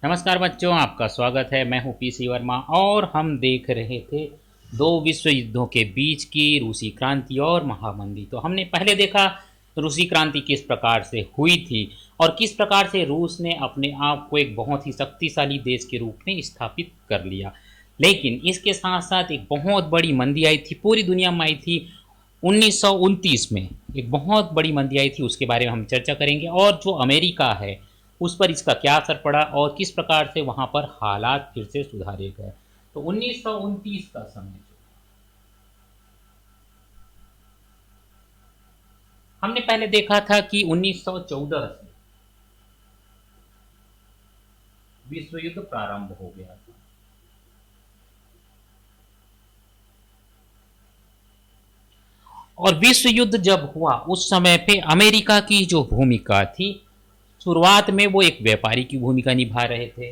नमस्कार बच्चों, आपका स्वागत है। मैं हूं पीसी वर्मा और हम देख रहे थे दो विश्व युद्धों के बीच की रूसी क्रांति और महामंदी। तो हमने पहले देखा रूसी क्रांति किस प्रकार से हुई थी और किस प्रकार से रूस ने अपने आप को एक बहुत ही शक्तिशाली देश के रूप में स्थापित कर लिया। लेकिन इसके साथ साथ एक बहुत बड़ी मंदी आई थी, पूरी दुनिया में आई थी 1929 में। एक बहुत बड़ी मंदी आई थी, उसके बारे में हम चर्चा करेंगे। और जो अमेरिका है उस पर इसका क्या असर पड़ा और किस प्रकार से वहां पर हालात फिर से सुधारे गए। तो 1929 का समय हमने पहले देखा था कि 1914 से विश्व युद्ध प्रारंभ हो गया था। और विश्व युद्ध जब हुआ उस समय पे अमेरिका की जो भूमिका थी, शुरुआत में वो एक व्यापारी की भूमिका निभा रहे थे।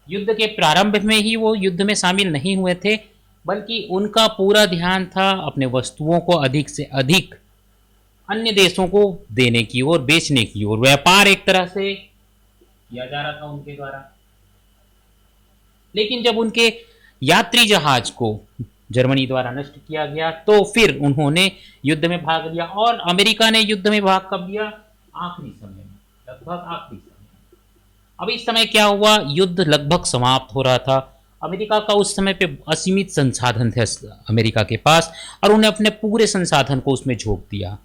युद्ध के प्रारंभ में ही वो युद्ध में शामिल नहीं हुए थे, बल्कि उनका पूरा ध्यान था अपने वस्तुओं को अधिक से अधिक अन्य देशों को देने की ओर, बेचने की ओर। व्यापार एक तरह से किया जा रहा था उनके द्वारा। लेकिन जब उनके यात्री जहाज को जर्मनी द्वारा नष्ट किया गया तो फिर उन्होंने युद्ध में भाग लिया। और अमेरिका ने युद्ध में भाग कब लिया? आखिरी समय में, लगभग आखिरी समय। अब इस समय क्या हुआ, युद्ध लगभग समाप्त हो रहा था। अमेरिका का उस समय पे असीमित संसाधन थे अमेरिका के पास, और उन्हें अपने पूरे संसाधन को उसमें झोंक दिया।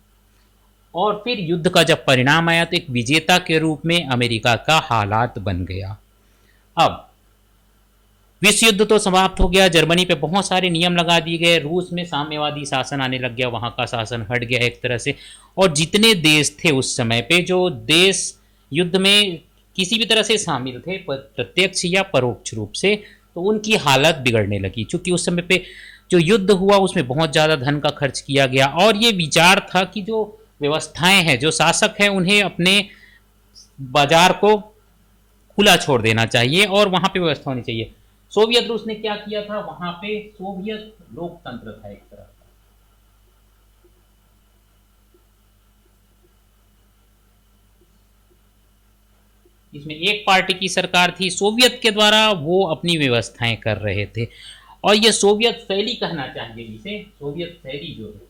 और फिर युद्ध का जब परिणाम आया तो एक विजेता के रूप में अमेरिका का हालात बन गया। अब विश्व युद्ध तो समाप्त हो गया, जर्मनी पे बहुत सारे नियम लगा दिए गए, रूस में साम्यवादी शासन आने लग गया, वहां का शासन हट गया एक तरह से। और जितने देश थे उस समय पे, जो देश युद्ध में किसी भी तरह से शामिल थे, प्रत्यक्ष या परोक्ष रूप से, तो उनकी हालत बिगड़ने लगी। चूंकि उस समय पे जो युद्ध हुआ उसमें बहुत ज़्यादा धन का खर्च किया गया, और ये विचार था कि जो व्यवस्थाएं हैं, जो शासक हैं, उन्हें अपने बाजार को खुला छोड़ देना चाहिए और वहां पे व्यवस्था होनी चाहिए। सोवियत रूस ने क्या किया था, वहां पे सोवियत लोकतंत्र था एक तरह का। इसमें एक पार्टी की सरकार थी, सोवियत के द्वारा वो अपनी व्यवस्थाएं कर रहे थे। और ये सोवियत शैली कहना चाहिए जिसे, सोवियत शैली जो है,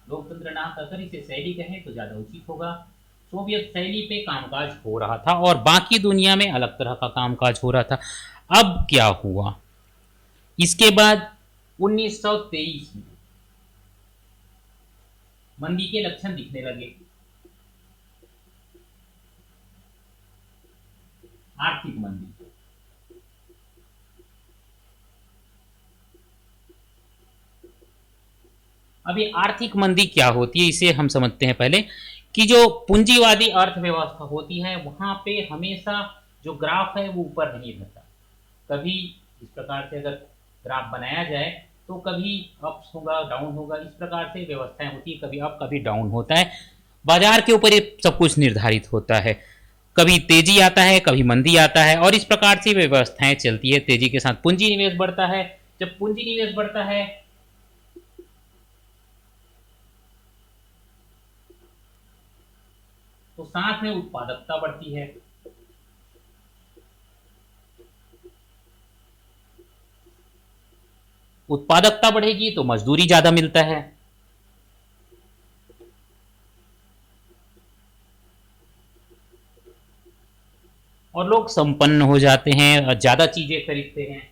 लोकतंत्र ना कहकर इसे शैली कहें तो ज्यादा उचित होगा। सोवियत शैली पे कामकाज हो रहा था और बाकी दुनिया में अलग तरह का कामकाज हो रहा था। अब क्या हुआ, इसके बाद 1923 में मंदी के लक्षण दिखने लगे। आर्थिक मंदी। अभी आर्थिक मंदी क्या होती है इसे हम समझते हैं पहले। कि जो पूंजीवादी अर्थव्यवस्था होती है वहां पे हमेशा जो ग्राफ है वो ऊपर नहीं रहता। कभी इस प्रकार से अगर ग्राफ बनाया जाए तो कभी अप्स होगा, डाउन होगा, इस प्रकार से व्यवस्थाएं होती है, कभी अप कभी डाउन होता है। बाजार के ऊपर ये सब कुछ निर्धारित होता है। कभी तेजी आता है, कभी मंदी आता है, और इस प्रकार से व्यवस्थाएं चलती है। तेजी के साथ पूंजी निवेश बढ़ता है, जब पूंजी निवेश बढ़ता है तो साथ में उत्पादकता बढ़ती है। उत्पादकता बढ़ेगी तो मजदूरी ज्यादा मिलता है, और लोग संपन्न हो जाते हैं और ज्यादा चीजें खरीदते हैं।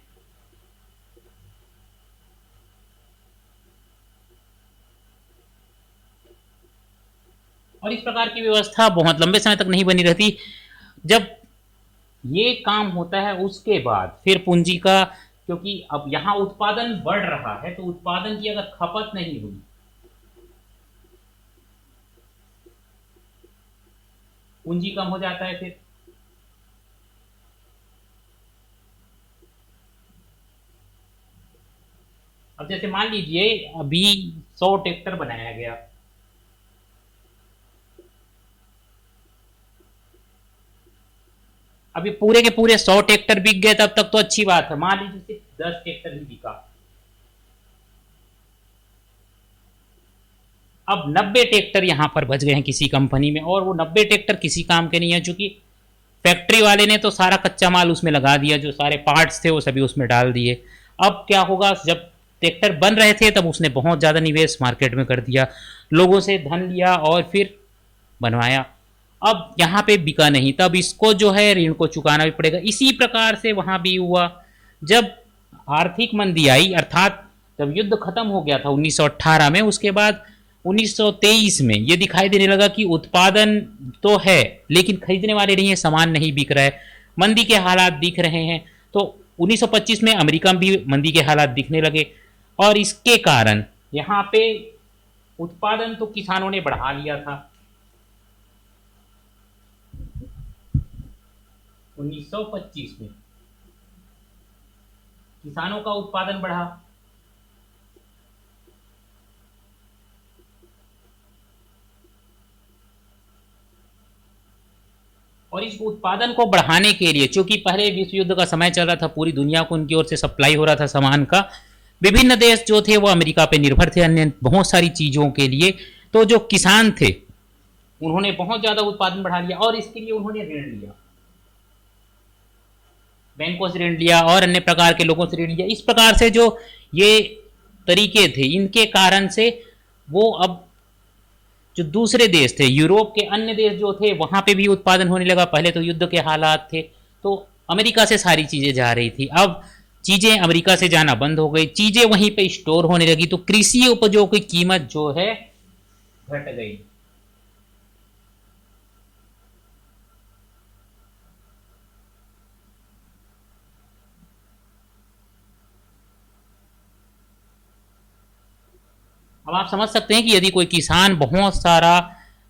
और इस प्रकार की व्यवस्था बहुत लंबे समय तक नहीं बनी रहती। जब ये काम होता है उसके बाद फिर पूंजी का, क्योंकि अब यहाँ उत्पादन बढ़ रहा है तो उत्पादन की अगर खपत नहीं हुई, पूंजी कम हो जाता है फिर। अब जैसे मान लीजिए अभी 100 ट्रैक्टर बनाया गया, अभी पूरे के पूरे 100 ट्रैक्टर बिक गए तब तक तो अच्छी बात है। मान लीजिए सिर्फ 10 ट्रैक्टर ही बिका, अब 90 ट्रैक्टर यहाँ पर बच गए हैं किसी कंपनी में, और वो 90 ट्रैक्टर किसी काम के नहीं है, चूंकि फैक्ट्री वाले ने तो सारा कच्चा माल उसमें लगा दिया, जो सारे पार्ट्स थे वो सभी उसमें डाल दिए। अब क्या होगा, जब ट्रैक्टर बन रहे थे तब उसने बहुत ज़्यादा निवेश मार्केट में कर दिया, लोगों से धन लिया और फिर बनवाया। अब यहाँ पे बिका नहीं, तब इसको जो है ऋण को चुकाना भी पड़ेगा। इसी प्रकार से वहाँ भी हुआ। जब आर्थिक मंदी आई, अर्थात जब युद्ध खत्म हो गया था 1918 में, उसके बाद 1923 में ये दिखाई देने लगा कि उत्पादन तो है लेकिन खरीदने वाले नहीं है, सामान नहीं बिक रहा है, मंदी के हालात दिख रहे हैं। तो 1925 में अमेरिका में भी मंदी के हालात दिखने लगे, और इसके कारण यहाँ पे उत्पादन तो किसानों ने बढ़ा लिया था। 1925 में किसानों का उत्पादन बढ़ा, और इस उत्पादन को बढ़ाने के लिए, चूंकि पहले विश्व युद्ध का समय चल रहा था, पूरी दुनिया को उनकी ओर से सप्लाई हो रहा था सामान का, विभिन्न देश जो थे वो अमेरिका पे निर्भर थे अन्य बहुत सारी चीज़ों के लिए। तो जो किसान थे उन्होंने बहुत ज़्यादा उत्पादन बढ़ा लिया, और इसके लिए उन्होंने ऋण लिया, बैंकों से ऋण लिया और अन्य प्रकार के लोगों से ऋण लिया। इस प्रकार से जो ये तरीके थे, इनके कारण से वो अब जो दूसरे देश थे, यूरोप के अन्य देश जो थे, वहां पे भी उत्पादन होने लगा। पहले तो युद्ध के हालात थे तो अमेरिका से सारी चीजें जा रही थी, अब चीजें अमेरिका से जाना बंद हो गई, चीजें वहीं पे स्टोर होने लगी, तो कृषि उपजों की कीमत जो है घट गई। अब आप समझ सकते हैं कि यदि कोई किसान बहुत सारा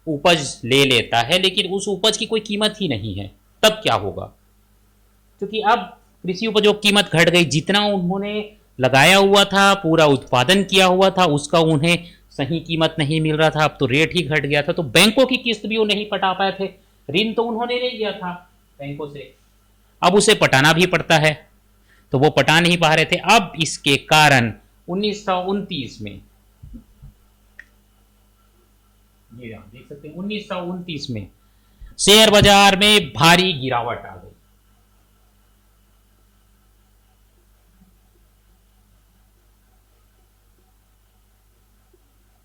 उपज ले लेता है लेकिन उस उपज की कोई कीमत ही नहीं है, तब क्या होगा। क्योंकि अब कृषि उपजों की कीमत घट गई, जितना उन्होंने लगाया हुआ था, पूरा उत्पादन किया हुआ था, उसका उन्हें सही कीमत नहीं मिल रहा था, अब तो रेट ही घट गया था, तो बैंकों की किस्त भी वो नहीं पटा पाए थे। ऋण तो उन्होंने ले लिया था बैंकों से, अब उसे पटाना भी पड़ता है, तो वो पटा नहीं पा रहे थे। अब इसके कारण 1929 में, ये आप देख सकते हैं 1929 में शेयर बाजार में भारी गिरावट आ गई।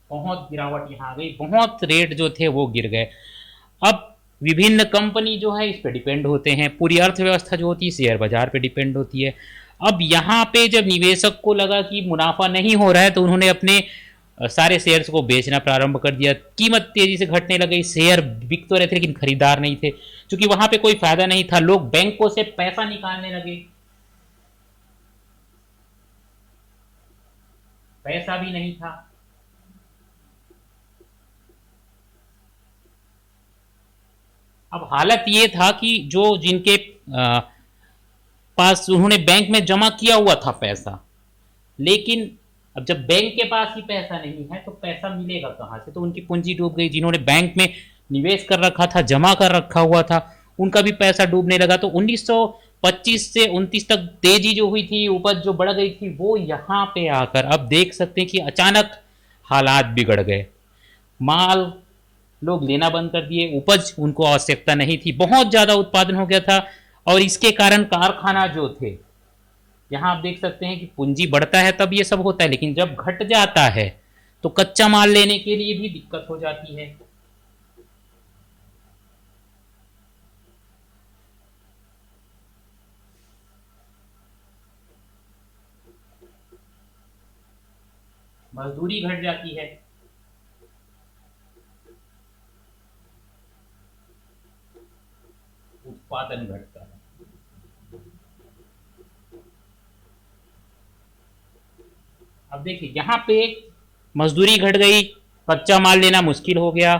बहुत गिरावट यहाँ आ गई, बहुत रेट जो थे वो गिर गए। अब विभिन्न कंपनी जो है इस पे डिपेंड होते हैं, पूरी अर्थव्यवस्था जो होती है शेयर बाजार पे डिपेंड होती है। अब यहाँ पे जब निवेशक को लगा कि मुनाफा नहीं हो रहा है तो उन्होंने अपने सारे शेयर्स को बेचना प्रारंभ कर दिया, कीमत तेजी से घटने लगी, शेयर बिक तो रहे थे लेकिन खरीदार नहीं थे, क्योंकि वहां पे कोई फायदा नहीं था, लोग बैंकों से पैसा निकालने लगे, पैसा भी नहीं था। अब हालत ये था कि जो जिनके पास उन्होंने बैंक में जमा किया हुआ था पैसा, लेकिन अब जब बैंक के पास ही पैसा नहीं है तो पैसा मिलेगा कहाँ से, तो उनकी पूंजी डूब गई। जिन्होंने बैंक में निवेश कर रखा था, जमा कर रखा हुआ था, उनका भी पैसा डूबने लगा। तो 1925 से 29 तक तेजी जो हुई थी, उपज जो बढ़ गई थी, वो यहाँ पे आकर अब देख सकते हैं कि अचानक हालात बिगड़ गए, माल लोग लेना बंद कर दिए, उपज उनको आवश्यकता नहीं थी, बहुत ज़्यादा उत्पादन हो गया था, और इसके कारण कारखाना जो थे, यहाँ आप देख सकते हैं कि पूंजी बढ़ता है तब ये सब होता है, लेकिन जब घट जाता है तो कच्चा माल लेने के लिए भी दिक्कत हो जाती है। मजदूरी घट जाती है। उत्पादन घटता है। अब देखिए यहाँ पे मजदूरी घट गई, कच्चा माल लेना मुश्किल हो गया,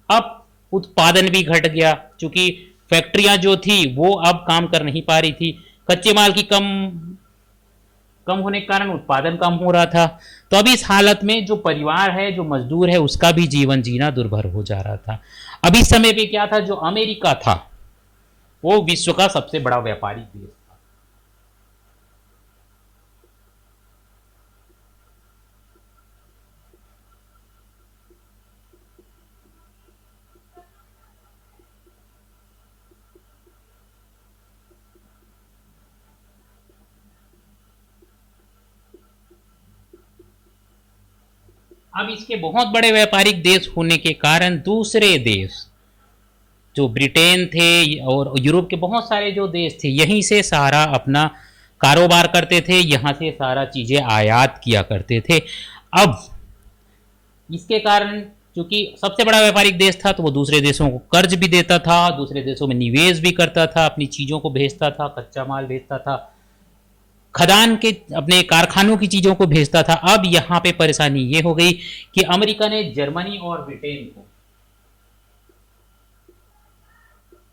अब उत्पादन भी घट गया, क्योंकि फैक्ट्रियां जो थी वो अब काम कर नहीं पा रही थी, कच्चे माल की कम कम होने के कारण उत्पादन कम हो रहा था। तो अब इस हालत में जो परिवार है, जो मजदूर है, उसका भी जीवन जीना दुर्भर हो जा रहा था। अब इस समय पे क्या था, जो अमेरिका था वो विश्व का सबसे बड़ा व्यापारी देश था। अब इसके बहुत बड़े व्यापारिक देश होने के कारण दूसरे देश जो ब्रिटेन थे और यूरोप के बहुत सारे जो देश थे यहीं से सारा अपना कारोबार करते थे, यहाँ से सारा चीज़ें आयात किया करते थे। अब इसके कारण चूंकि सबसे बड़ा व्यापारिक देश था तो वो दूसरे देशों को कर्ज भी देता था, दूसरे देशों में निवेश भी करता था, अपनी चीज़ों को भेजता था, कच्चा माल भेजता था, खदान के अपने कारखानों की चीज़ों को भेजता था। अब यहाँ पे परेशानी ये हो गई कि अमेरिका ने जर्मनी और ब्रिटेन को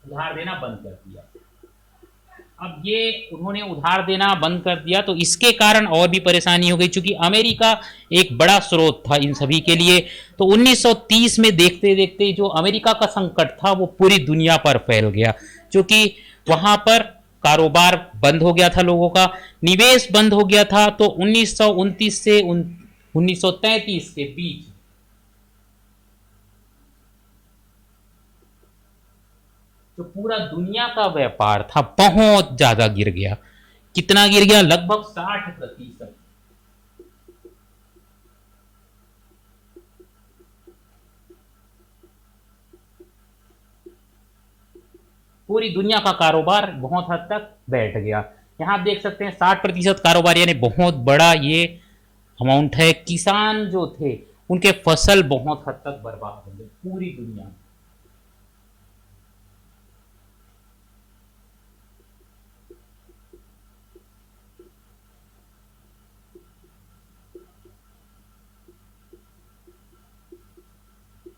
उधार देना बंद कर दिया। अब ये उन्होंने उधार देना बंद कर दिया तो इसके कारण और भी परेशानी हो गई, चूंकि अमेरिका एक बड़ा स्रोत था इन सभी के लिए। तो 1930 में देखते देखते जो अमेरिका का संकट था वो पूरी दुनिया पर फैल गया, क्योंकि वहां पर कारोबार बंद हो गया था, लोगों का निवेश बंद हो गया था। तो 1929 से 1933 के बीच जो पूरा दुनिया का व्यापार था बहुत ज्यादा गिर गया। कितना गिर गया? लगभग 60%। पूरी दुनिया का कारोबार बहुत हद तक बैठ गया। यहाँ आप देख सकते हैं 60% कारोबार, यानी बहुत बड़ा ये अमाउंट है। किसान जो थे उनके फसल बहुत हद तक बर्बाद हो गए पूरी दुनिया में।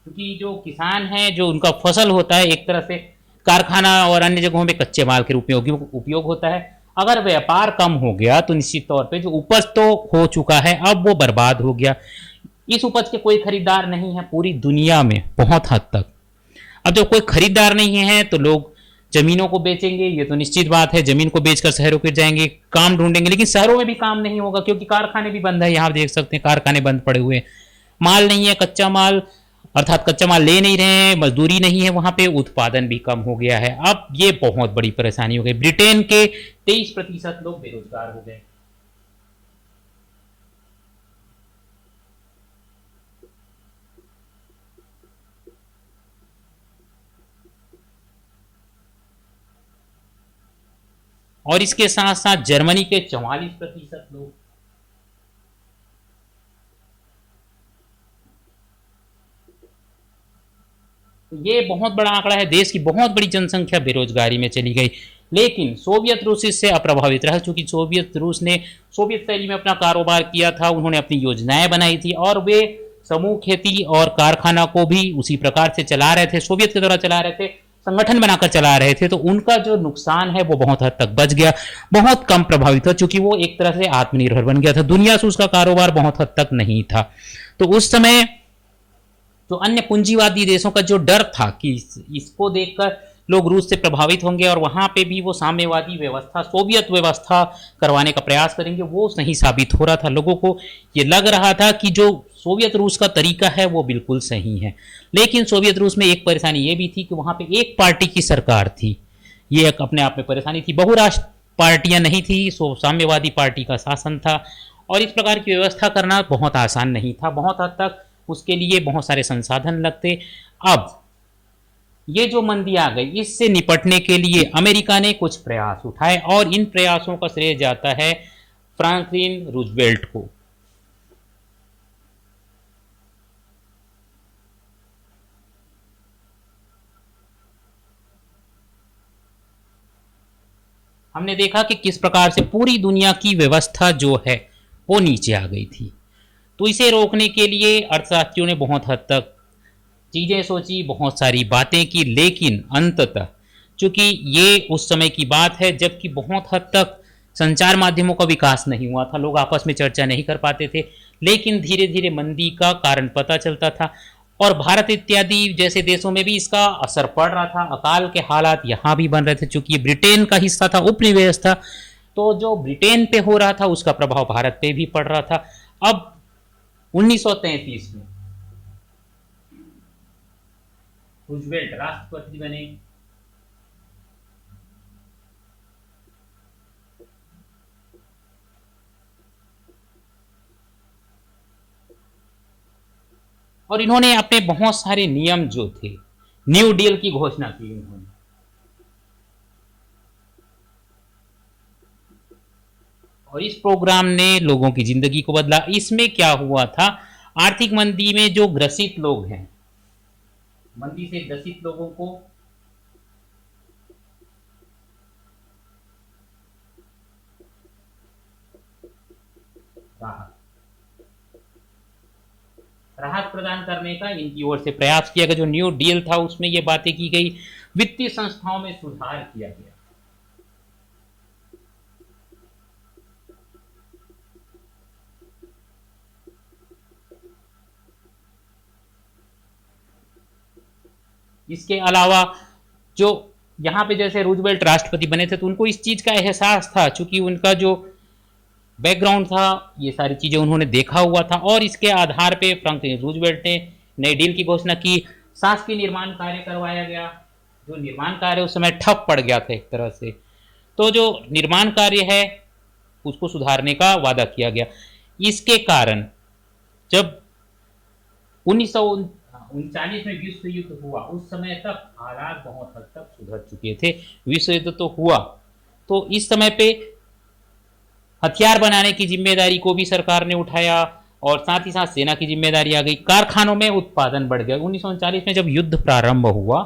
क्योंकि जो किसान है जो उनका फसल होता है एक तरह से कारखाना और अन्य जगहों में कच्चे माल के रूप में उपयोग होता है। अगर व्यापार कम हो गया तो निश्चित तौर पे जो उपज तो हो चुका है अब वो बर्बाद हो गया। इस उपज के कोई खरीदार नहीं है पूरी दुनिया में बहुत हद तक। अब जब कोई खरीदार नहीं है तो लोग जमीनों को बेचेंगे, ये तो निश्चित बात है। जमीन को बेचकर शहरों के जाएंगे, काम ढूंढेंगे, लेकिन शहरों में भी काम नहीं होगा क्योंकि कारखाने भी बंद है। यहाँ देख सकते हैं कारखाने बंद पड़े हुए हैं, माल नहीं है, कच्चा माल अर्थात कच्चा माल ले नहीं रहे हैं, मजदूरी नहीं है, वहां पे उत्पादन भी कम हो गया है। अब ये बहुत बड़ी परेशानी हो गई। ब्रिटेन के 23% लोग बेरोजगार हो गए। और इसके साथ साथ जर्मनी के 44% लोग। ये बहुत बड़ा आंकड़ा है, देश की बहुत बड़ी जनसंख्या बेरोजगारी में चली गई। लेकिन सोवियत रूस इससे अप्रभावित रहा, क्योंकि सोवियत रूस ने सोवियत शैली में अपना कारोबार किया था, उन्होंने अपनी योजनाएं बनाई थी और वे समूह खेती और कारखाना को भी उसी प्रकार से चला रहे थे, सोवियत के द्वारा चला रहे थे, संगठन बनाकर चला रहे थे। तो उनका जो नुकसान है वो बहुत हद तक बच गया, बहुत कम प्रभावित हुआ, क्योंकि वो एक तरह से आत्मनिर्भर बन गया था। दुनिया से उसका कारोबार बहुत हद तक नहीं था। तो उस समय तो अन्य पूंजीवादी देशों का जो डर था कि इसको देखकर लोग रूस से प्रभावित होंगे और वहां पे भी वो साम्यवादी व्यवस्था, सोवियत व्यवस्था करवाने का प्रयास करेंगे, वो सही साबित हो रहा था। लोगों को ये लग रहा था कि जो सोवियत रूस का तरीका है वो बिल्कुल सही है। लेकिन सोवियत रूस में एक परेशानी ये भी थी कि वहां पे एक पार्टी की सरकार थी। ये एक अपने आप में परेशानी थी, बहुराष्ट्र पार्टियां नहीं थी, सो साम्यवादी पार्टी का शासन था। और इस प्रकार की व्यवस्था करना बहुत आसान नहीं था, बहुत हद तक उसके लिए बहुत सारे संसाधन लगते। अब ये जो मंदी आ गई इससे निपटने के लिए अमेरिका ने कुछ प्रयास उठाए और इन प्रयासों का श्रेय जाता है फ्रैंकलिन रूजवेल्ट को। हमने देखा कि किस प्रकार से पूरी दुनिया की व्यवस्था जो है वो नीचे आ गई थी। तो इसे रोकने के लिए अर्थशास्त्रियों ने बहुत हद तक चीज़ें सोची, बहुत सारी बातें की, लेकिन अंततः चूंकि ये उस समय की बात है जबकि बहुत हद तक संचार माध्यमों का विकास नहीं हुआ था, लोग आपस में चर्चा नहीं कर पाते थे, लेकिन धीरे धीरे मंदी का कारण पता चलता था और भारत इत्यादि जैसे देशों में भी इसका असर पड़ रहा था। अकाल के हालात यहाँ भी बन रहे थे, चूंकि ये ब्रिटेन का हिस्सा था, उपनिवेश था। तो जो ब्रिटेन पे हो रहा था उसका प्रभाव भारत पे भी पड़ रहा था। अब 1933 में रूजवेल्ट राष्ट्रपति बने। और इन्होंने अपने बहुत सारे नियम जो थे, न्यू डील की घोषणा की इन्होंने। और इस प्रोग्राम ने लोगों की जिंदगी को बदला। इसमें क्या हुआ था, आर्थिक मंदी में जो ग्रसित लोग हैं, मंदी से ग्रसित लोगों को राहत राहत प्रदान करने का इनकी ओर से प्रयास किया गया। जो न्यू डील था उसमें ये बातें की गई, वित्तीय संस्थाओं में सुधार किया गया। इसके अलावा जो यहाँ पे जैसे रूजवेल्ट राष्ट्रपति बने थे तो उनको इस चीज का एहसास था, चूंकि उनका जो बैकग्राउंड था, ये सारी चीजें उन्होंने देखा हुआ था, और इसके आधार पे फ्रैंकलिन रूजवेल्ट ने नई डील की घोषणा की। शासकीय निर्माण कार्य करवाया गया। जो निर्माण कार्य उस समय ठप पड़ गया था एक तरह से, तो जो निर्माण कार्य है उसको सुधारने का वादा किया गया। इसके कारण जब 1939 में विश्व युद्ध हुआ, उस समय तक हालात बहुत हद तक सुधर चुके थे। विश्व युद्ध तो हुआ, तो इस समय पे हथियार बनाने की जिम्मेदारी को भी सरकार ने उठाया, और साथ ही साथ सेना की जिम्मेदारी आ गई। कारखानों में उत्पादन बढ़ गया। 1939 में जब युद्ध प्रारंभ हुआ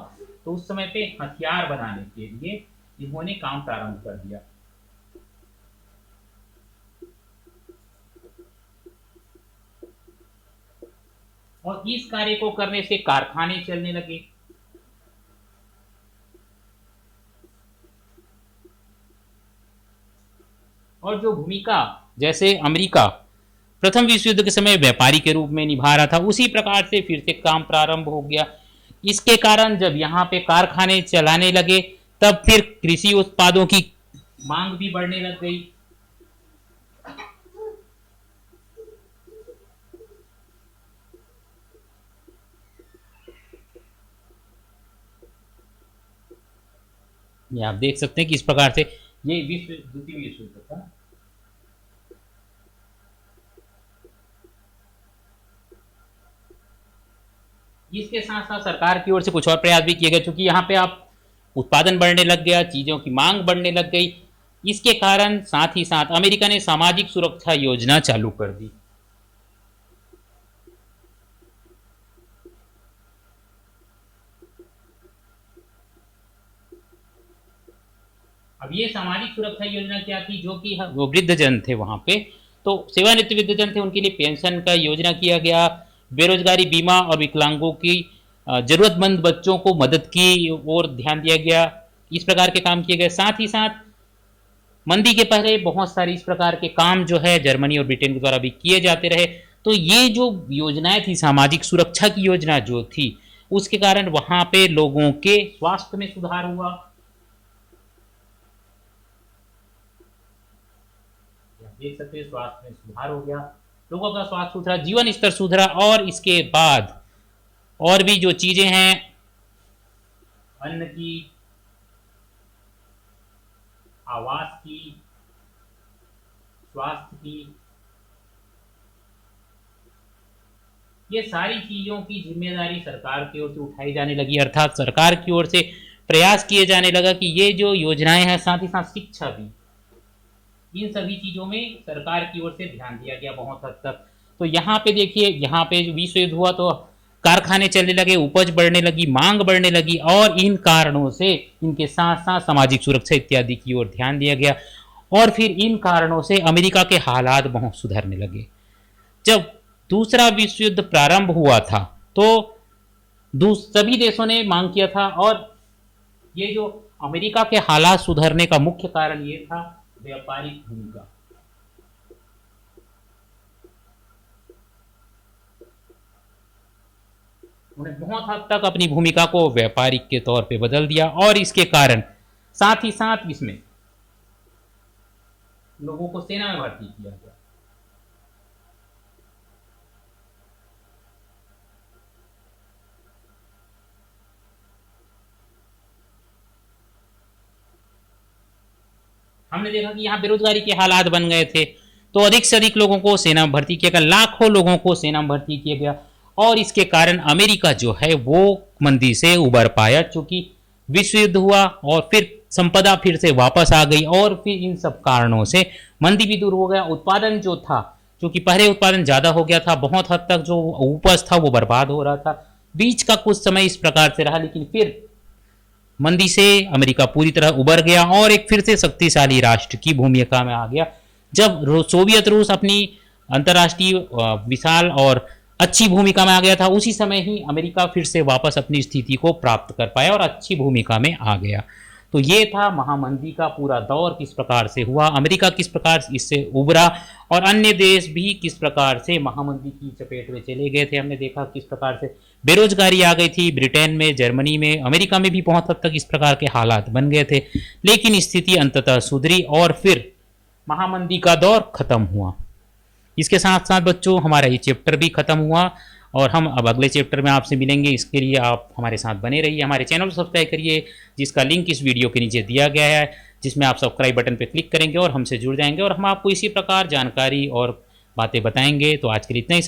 तो उस समय पे हथियार बनाने के लिए इन्होंने काम प्रारंभ कर दिया। और इस कार्य को करने से कारखाने चलने लगे। और जो भूमिका जैसे अमेरिका प्रथम विश्व युद्ध के समय व्यापारी के रूप में निभा रहा था, उसी प्रकार से फिर से काम प्रारंभ हो गया। इसके कारण जब यहाँ पे कारखाने चलाने लगे, तब फिर कृषि उत्पादों की मांग भी बढ़ने लग गई। ये आप देख सकते हैं कि इस प्रकार से ये द्वितीय विश्व युद्ध था। इसके साथ साथ सरकार की ओर से कुछ और प्रयास भी किए गए, क्योंकि यहाँ पे आप उत्पादन बढ़ने लग गया, चीजों की मांग बढ़ने लग गई। इसके कारण साथ ही साथ अमेरिका ने सामाजिक सुरक्षा योजना चालू कर दी। अब ये सामाजिक सुरक्षा योजना क्या थी, जो कि वो वृद्ध जन थे वहां पे, तो सेवानिवृत्त वृद्ध जन थे, उनके लिए पेंशन का योजना किया गया। बेरोजगारी बीमा और विकलांगों की जरूरतमंद बच्चों को मदद की और ध्यान दिया गया। इस प्रकार के काम किए गए। साथ ही साथ मंदी के पहले बहुत सारे इस प्रकार के काम जो है जर्मनी और ब्रिटेन के द्वारा भी किए जाते रहे। तो ये जो योजनाएं थी, सामाजिक सुरक्षा की योजना जो थी, उसके कारण वहां पे लोगों के स्वास्थ्य में सुधार हुआ। देख सकते हैं स्वास्थ्य में सुधार हो गया, लोगों का स्वास्थ्य सुधरा, जीवन स्तर सुधरा। और इसके बाद और भी जो चीजें हैं, अन्न की, आवास की, स्वास्थ्य की, ये सारी चीजों की जिम्मेदारी सरकार की ओर से उठाई जाने लगी। अर्थात सरकार की ओर से प्रयास किए जाने लगा कि ये जो योजनाएं हैं, साथ ही साथ शिक्षा भी, इन सभी चीजों में सरकार की ओर से ध्यान दिया गया बहुत हद तक। तो यहाँ पे देखिए, यहाँ पे विश्व युद्ध हुआ तो कारखाने चलने लगे, उपज बढ़ने लगी, मांग बढ़ने लगी, और इन कारणों से इनके साथ साथ सामाजिक सुरक्षा इत्यादि की ओर ध्यान दिया गया। और फिर इन कारणों से अमेरिका के हालात बहुत सुधरने लगे। जब दूसरा विश्व युद्ध प्रारंभ हुआ था तो सभी देशों ने मांग किया था, और ये जो अमेरिका के हालात सुधरने का मुख्य कारण ये था व्यापारिक भूमिका। उन्हें बहुत हद तक अपनी भूमिका को व्यापारिक के तौर पे बदल दिया, और इसके कारण साथ ही साथ इसमें लोगों को सेना में भर्ती किया गया। हमने देखा कि यहाँ बेरोजगारी के हालात बन गए थे, तो अधिक से अधिक लोगों को सेना में भर्ती किया गया, लाखों लोगों को सेना में भर्ती किया गया। और इसके कारण अमेरिका जो है वो मंदी से उबर पाया, चूंकि विश्व युद्ध हुआ और फिर संपदा फिर से वापस आ गई और फिर इन सब कारणों से मंदी भी दूर हो गया। उत्पादन जो था, क्योंकि पहले उत्पादन ज़्यादा हो गया था, बहुत हद तक जो उपज था वो बर्बाद हो रहा था। बीच का कुछ समय इस प्रकार से रहा, लेकिन फिर मंदी से अमेरिका पूरी तरह उबर गया और एक फिर से शक्तिशाली राष्ट्र की भूमिका में आ गया। जब सोवियत रूस अपनी अंतर्राष्ट्रीय विशाल और अच्छी भूमिका में आ गया था, उसी समय ही अमेरिका फिर से वापस अपनी स्थिति को प्राप्त कर पाया और अच्छी भूमिका में आ गया। तो ये था महामंदी का पूरा दौर किस प्रकार से हुआ, अमेरिका किस प्रकार इससे उबरा और अन्य देश भी किस प्रकार से महामंदी की चपेट में चले गए थे। हमने देखा किस प्रकार से बेरोजगारी आ गई थी ब्रिटेन में, जर्मनी में, अमेरिका में भी बहुत हद तक इस प्रकार के हालात बन गए थे, लेकिन स्थिति अंततः सुधरी और फिर महामंदी का दौर खत्म हुआ। इसके साथ साथ बच्चों हमारा ये चैप्टर भी खत्म हुआ और हम अब अगले चैप्टर में आपसे मिलेंगे। इसके लिए आप हमारे साथ बने रहिए, हमारे चैनल को सब्सक्राइब करिए, जिसका लिंक इस वीडियो के नीचे दिया गया है, जिसमें आप सब्सक्राइब बटन पर क्लिक करेंगे और हमसे जुड़ जाएंगे और हम आपको इसी प्रकार जानकारी और बातें बताएंगे। तो आज के लिए इतना ही।